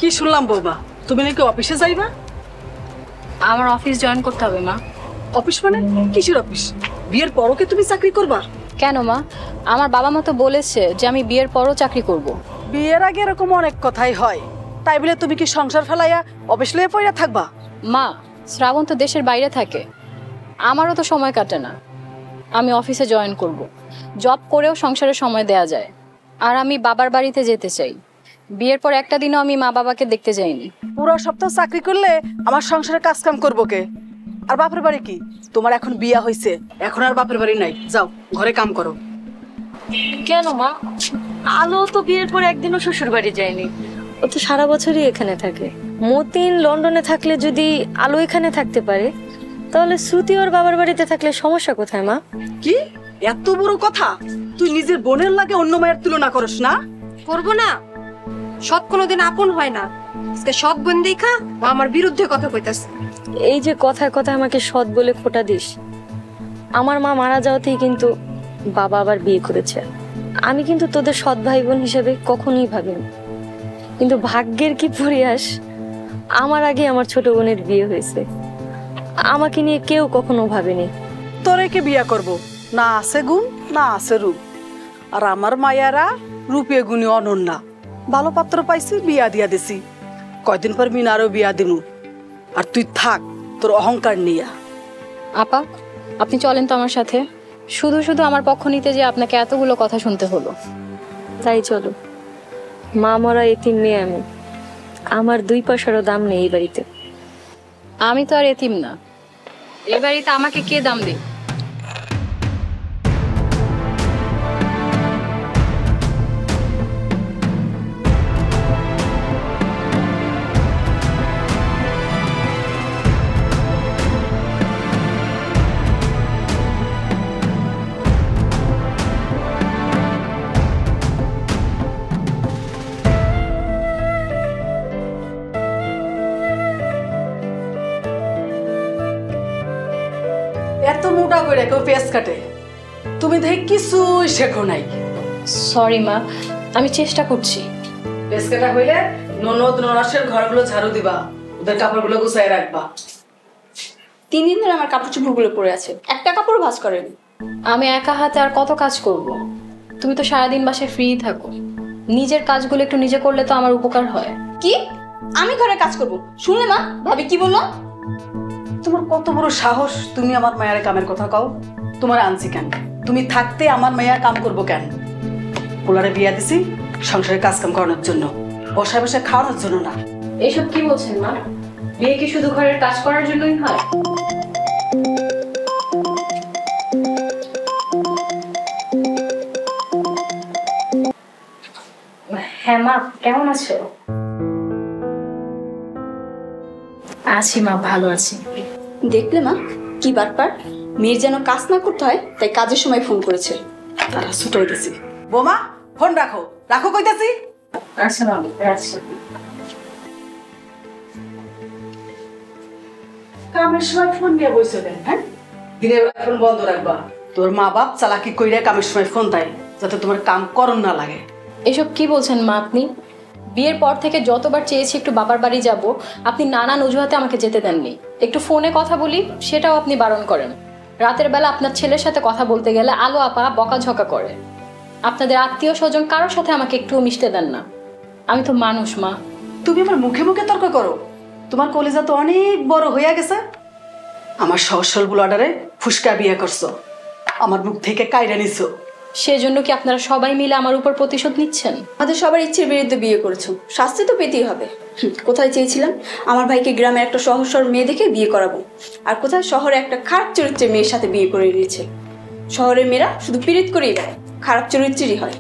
কি শুনলাম বৌমা, তুমি নাকি অফিসে যাইবা? আমার অফিস জয়েন করতে হবে মা। অফিস মানে কিসের অফিস? বিয়ের পরও কি তুমি চাকরি করবা? কেন মা? আমার বাবা মা তো বলেছে যে আমি বিয়ের পরও চাকরি করব। বিয়ের আগে এরকম অনেক কথাই হয়, তাই বলে তুমি কি সংসার ফেলাইয়া অফিস লয়ে পড়ে থাকবা? মা, শ্রাবণ তো দেশের বাইরে থাকে, আমারও তো সময় কাটে না। আমি অফিসে জয়েন করব, জব করেও সংসারে সময় দেয়া যায়। আর আমি বাবার বাড়িতে যেতে চাই। বিয়ের পর একটা দিনও আমি মা বাবাকে দেখতে যাইনি। পুরো সপ্তাহ চাকরি করলে আমার সংসারে কাজ কাম করবো কে? আর বাপের বাড়ি কি? তোমার এখন বিয়া হয়েছে, এখন আর বাপের বাড়ি নাই, যাও ঘরে কাম করো। কেন মা? আলো তো বিয়ের পর একদিনও শ্বশুর বাড়ি যায়নি, ও তো সারা বছরই এখানে থাকে। মতিন লন্ডনে থাকলে যদি আলো এখানে থাকতে পারে, তাহলে শ্রুতি ওর বাবার বাড়িতে থাকলে সমস্যা কোথায় মা? কি এত বড় কথা? তুই নিজের বোনের লাগে অন্য মায়ের তুলনা করস না? করবো না? সৎ কোনোদিন আপন হয় না। আজকে সৎ বোন দেখা ও আমার বিরুদ্ধে কথা কইতাছে। এই যে কথায় কথায় আমাকে সৎ বলে খোটা দিস। আমার মা মারা যাওয়াতেই কিন্তু বাবা আবার বিয়ে করেছে। আমি কিন্তু তোদের সৎ ভাই বোন হিসেবে কখনোই ভাবিনি, কিন্তু ভাগ্যের কি পরিহাস, আমার আগে আমার ছোট বোনের বিয়ে হয়েছে। আমাকে নিয়ে কেউ কখনো ভাবেনি। তোরে কে বিয়া করব? না আছে গুণ, না আছে রূপ। আর আমার মায়ারা রূপে গুণে অনন্যা। ভালো পাত্র পাইছি, বিয়া দিয়া দিছি। কয়দিন পর মিনারও বিয়া দিমু। আর তুই থাক তোর অহংকার নিয়া। আপা, আপনি চলেন তো আমার সাথে। শুধু শুধু আমার পক্ষ নিতে যে আপনাকে এতগুলো কথা শুনতে হলো। তাই চলো। মা মরা এতিম মেয়ে আমি, আমার 2 পয়সারও দাম নেই এই বাড়িতে। আমি তো আর এতিম না, এ বাড়িতে আমাকে কে দাম দেয়? এত মোটা করে কেউ পেঁয়াজ কাটে? তুমি দেখি কিছুই শেখো নাই। সরি মা, আমি চেষ্টা করছি। পেঁয়াজ কাটা হইলে ননদ ননাসের ঘরগুলো ঝাড়ু দিবা, ওদের কাপড়গুলো গুছাই রাখবা। 3 দিন ধরে আমার কাপড় চোপড়গুলো পরে আছে, একটা কাপড় ভাঁজ করেনি। আমি একা হাতে আর কত কাজ করব? তুমি তো সারাদিন বাসায় ফ্রি থাকো, নিজের কাজগুলো একটু নিজে করলে তো আমার উপকার হয়। কি? আমি ঘরে কাজ করব? শুনলে মা, ভাবি কি বললো? তোমার কত বড় সাহস, তুমি আমার মায়ের কামের কথা কও? তোমার আনছি কেন? তুমি থাকতে আমার মায়ের কাম করবো কেন? পোলারে বিয়া দিছি সংসারে কাজ কাম করানোর জন্য, বসায় বসায় খাওয়ানোর জন্য না। এসব কি বলছেন মা? বিয়ে কি শুধু ঘরের কাজ করার জন্যই হয়? হ্যাঁ মা, কেমন আছো? আছি মা, ভালো আছি। দেখলে মা, কি ব্যাপার, মেয়ের যেন কাজ না করতে হয় তাই কাজের সময় ফোন করেছে। তারা ছুটাই দিছি। বোমা ফোন রাখো, রাখো কইতাছি। আচ্ছা মা, আচ্ছা। কামের সময় ফোন নিয়ে বসে দেন, হ্যাঁ? দিনের বেলা ফোন বন্ধ রাখবা। তোর মা বাপ চালাকি কইরা কামের সময় ফোন দেয় যাতে তোমার কাম করণ না লাগে। এসব কি বলছেন মা আপনি? বিয়ের পর থেকে যতবার চেয়েছি একটু বাবার বাড়ি যাব, আপনি নানান অজুহাতে আমাকে যেতে দেননি। একটু ফোনে কথা বলি, সেটাও আপনি বারণ করেন। রাতের বেলা আপনার ছেলের সাথে কথা বলতে গেলে আলো আপা বকাঝকা করে। আপনাদের আত্মীয় স্বজন কারোর সাথে আমাকে একটুও মিশতে দেন না। আমি তো মানুষ মা। তুমি আমার মুখে মুখে তর্ক করো? তোমার কলিজা তো অনেক বড় হইয়া গেছে। আমার সহসল বুলাডারে ফুসকা বিয়ে করছো, আমার মুখ থেকে কাইরা নিছো। সেজন্য কি আপনারা সবাই মিলে আমার উপর প্রতিশোধ নিচ্ছেন? আমাদের সবার ইচ্ছের বিরুদ্ধে বিয়ে করেছো, শাস্তি তো পেতেই হবে। কোথায় চেয়েছিলাম আমার ভাইকে গ্রামের একটা সহজ সরল মেয়ে দেখে বিয়ে করাবো, আর কোথায় শহরে একটা খারাপ চরিত্রের মেয়ের সাথে বিয়ে করে নিয়েছে। শহরের মেয়েরা শুধু পীড়িত করেই বেড়ায়, খারাপ চরিত্রেরই হয়।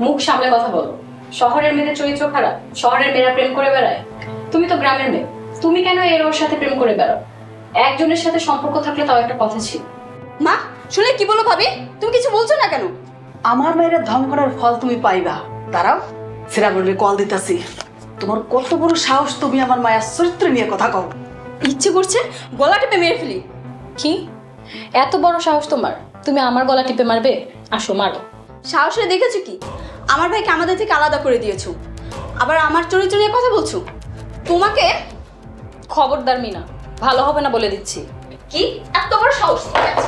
মুখ সামলে কথা বলো। শহরের মেয়েদের চরিত্র খারাপ? শহরের মেয়েরা প্রেম করে বেড়ায়? তুমি তো গ্রামের মেয়ে, তুমি কেন এর ওর সাথে প্রেম করে বেড়াও? একজনের সাথে সম্পর্ক থাকলে তাও একটা কথা ছিল। মা শুনে কি বলো ভাবি, তুমি কিছু বলছো না কেন? আমার মেয়েরা ধম করার ফল তুমি পাইবা। দাঁড়াও, শ্রাবণের কল দিতাছি। তোমার কত বড় সাহস, তুমি আমার মায়ের চরিত্র নিয়ে কথা কও? ইচ্ছে করছে গলা টিপে মেরে ফেলি। কি এত বড় সাহস তোমার? তুমি আমার গলা টিপে মারবে? আসো মারো। সাহসে দেখেছো কি, আমার ভাইকে আমাদের থেকে আলাদা করে দিয়েছো। আবার আমার চরিত্র নিয়ে কথা বলছো? তোমাকে খবরদার মিনা, ভালো হবে না বলে দিচ্ছি। কি এত বড় সাহস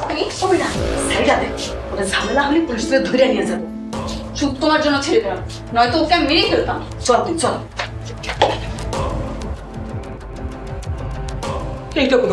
তুমি? কবি না সাইডা দে, ওটা ঝামেলা হলে পুলিশে ধরে নিয়ে যাবো। শুধু তোমার জন্য ছেড়ে দিলাম, নয়তো ওকে আমি মেরে ফেলতাম। চল তুই চল। এইটা কোনো